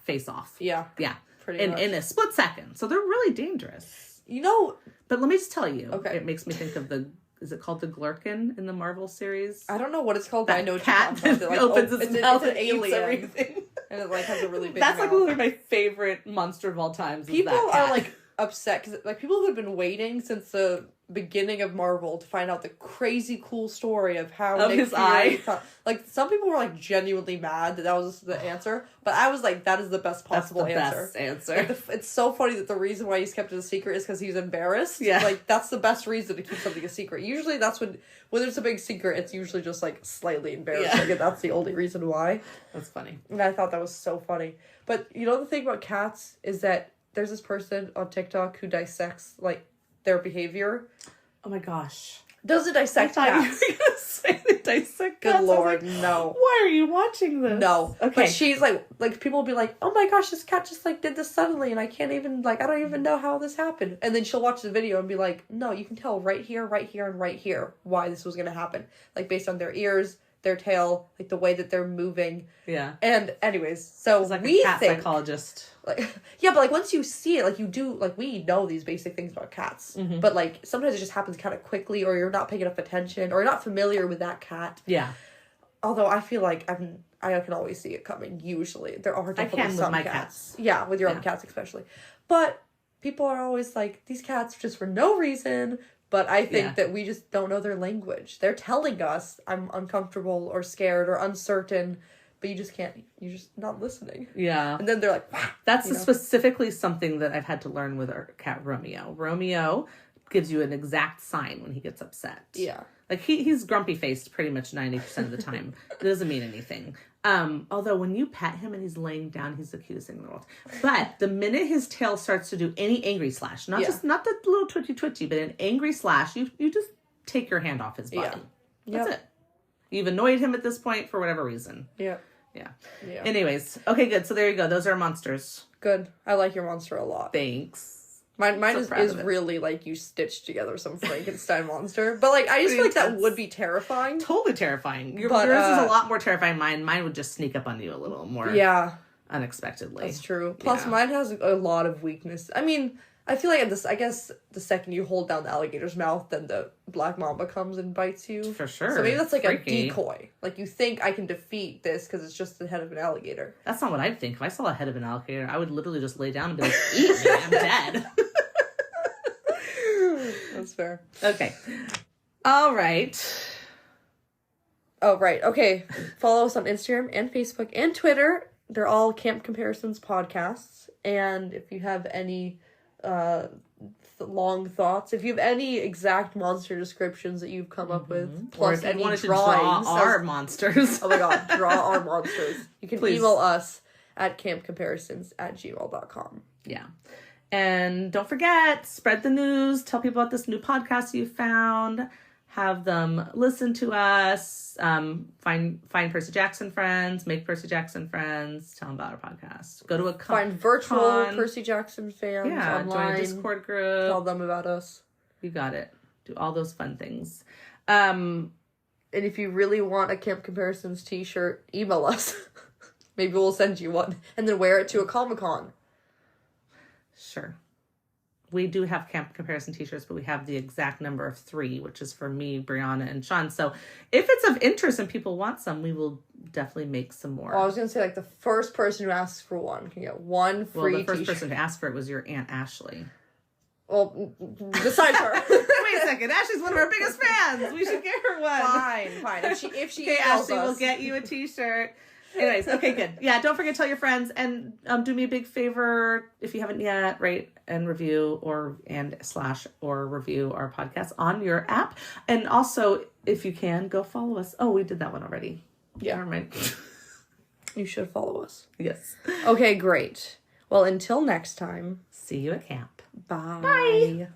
face off. Yeah. Yeah. Pretty much. In a split second. So they're really dangerous. You know... But let me just tell you. Okay. It makes me think of is it called the Glerkin in the Marvel series? I don't know what it's called, but I know cat that opens its mouth and eats everything. And it, like, has a really big That's, mouth. like, one of my favorite monster of all time. People are, like, upset, because, like, people who have been waiting since the beginning of Marvel to find out the crazy cool story of how of his eye. Like, some people were, like, genuinely mad that was the answer, but I was like, that is the best possible answer. Best answer. Like, it's so funny that the reason why he's kept it a secret is because he's embarrassed. Yeah. Like, that's the best reason to keep something a secret. Usually that's when there's a big secret, it's usually just, like, slightly embarrassing, and that's the only reason why. That's funny. And I thought that was so funny. But, you know, the thing about cats is that there's this person on TikTok who dissects, like, their behavior. Oh my gosh. Doesn't dissect cats. You were gonna say they dissect cats. Good Lord, like, no. Why are you watching this? No. Okay. But she's like people will be like, oh my gosh, this cat just, like, did this suddenly, and I can't even, like, I don't even know how this happened. And then she'll watch the video and be like, no, you can tell right here, and right here why this was gonna happen. Like, based on their ears, their tail, like, the way that they're moving. Yeah. And anyways, so it's like a cat psychologist. Like, yeah, but, like, once you see it, like, you do, like, we know these basic things about cats. Mm-hmm. But, like, sometimes it just happens kind of quickly, or you're not paying enough attention, or you're not familiar with that cat. Yeah. Although I feel like I can always see it coming, usually. There are definitely some cats. Yeah, with your own cats especially. But people are always like, these cats just for no reason. But I think that we just don't know their language. They're telling us, I'm uncomfortable or scared or uncertain, but you're just not listening. Yeah. And then they're like, wah, that's specifically something that I've had to learn with our cat Romeo. Romeo gives you an exact sign when he gets upset. Yeah. Like, he's grumpy-faced pretty much 90% of the time. It doesn't mean anything. Although when you pet him and he's laying down, he's the cutest thing in the world. But the minute his tail starts to do any angry slash, not the little twitchy, but an angry slash, you just take your hand off his body. Yeah. That's it. You've annoyed him at this point for whatever reason. Yeah. Yeah. Anyways, okay, good. So there you go. Those are monsters. Good. I like your monster a lot. Thanks. Mine is really, like, you stitched together some Frankenstein monster. But, like, I just feel like that would be terrifying. Totally terrifying. Yours is a lot more terrifying than mine. Mine would just sneak up on you a little more. Yeah. Unexpectedly. That's true. Plus, mine has a lot of weakness. I mean, I feel like I guess the second you hold down the alligator's mouth, then the black mamba comes and bites you. For sure. So maybe that's like a decoy. Like, you think I can defeat this because it's just the head of an alligator. That's not what I'd think. If I saw a head of an alligator, I would literally just lay down and be like, eat me, I'm dead. That's fair. Okay. All right. Oh, right. Okay. Follow us on Instagram and Facebook and Twitter. They're all Camp Comparisons podcasts. And if you have any long thoughts, if you have any exact monster descriptions that you've come up with, plus any drawings. To draw our monsters. Oh my god, draw our monsters. You can email us at campcomparisons@gmail.com. Yeah. And don't forget, spread the news. Tell people about this new podcast you found. Have them listen to us. Find Percy Jackson friends. Make Percy Jackson friends. Tell them about our podcast. Go to a find virtual Percy Jackson fans online. Join a Discord group. Tell them about us. You got it. Do all those fun things. And if you really want a Camp Comparisons t-shirt, email us. Maybe we'll send you one. And then wear it to a Comic-Con. Sure. we do have camp comparison t-shirts, but we have the exact number of 3, which is for me, Brianna, and Sean. So if it's of interest and people want some, we will definitely make some more. Well, I was going to say, like, the first person who asks for one can get one free Well, the first t-shirt. person to ask for it was your Aunt Ashley. Well, besides her. Wait a second. Ashley's one of our biggest fans. We should get her one. Fine. If she okay, Ashley, we'll get you a t-shirt. Anyways, okay, good. Yeah, don't forget to tell your friends, and do me a big favor if you haven't yet, rate and review or review our podcast on your app, and also if you can, go follow us. Oh, we did that one already. Yeah, never mind. You should follow us. Yes. Okay, great. Well, until next time. See you at camp. Bye. Bye.